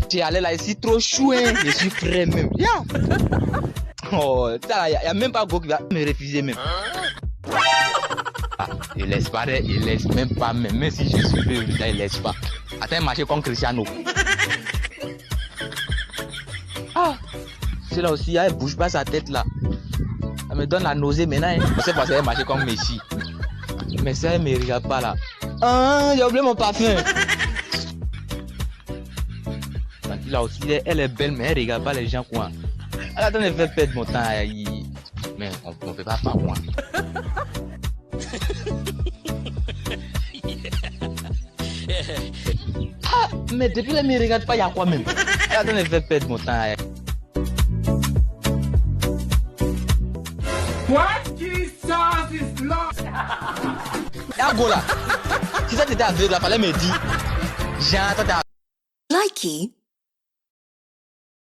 Tu es allé là ici trop chou, hein. Je suis frais même. Yeah. Oh, ça, y a même pas Go qui va me refuser même. Ah, il laisse pas, il laisse même pas même si je suis vieux, il laisse pas. Attends, marcher comme Cristiano. Ah, c'est là aussi, elle bouge pas sa tête là. Elle me donne la nausée maintenant. Hein. Je sais pas si elle marche comme Messi. Mais ça, elle me regarde pas là. Ah, j'ai oublié mon parfum. Là aussi, elle est belle, mais elle regarde pas les gens quoi. Elle attend de faire perdre mon temps. Mais on peut pas faire moi. Ah, mais depuis elle me regarde pas, il y a quoi même? Elle attend de faire perdre mon temps. What Jesus is Lord? Y'a go là. Si ça t'était aveugle, là, fallait me dire. J'ai entendu. Likey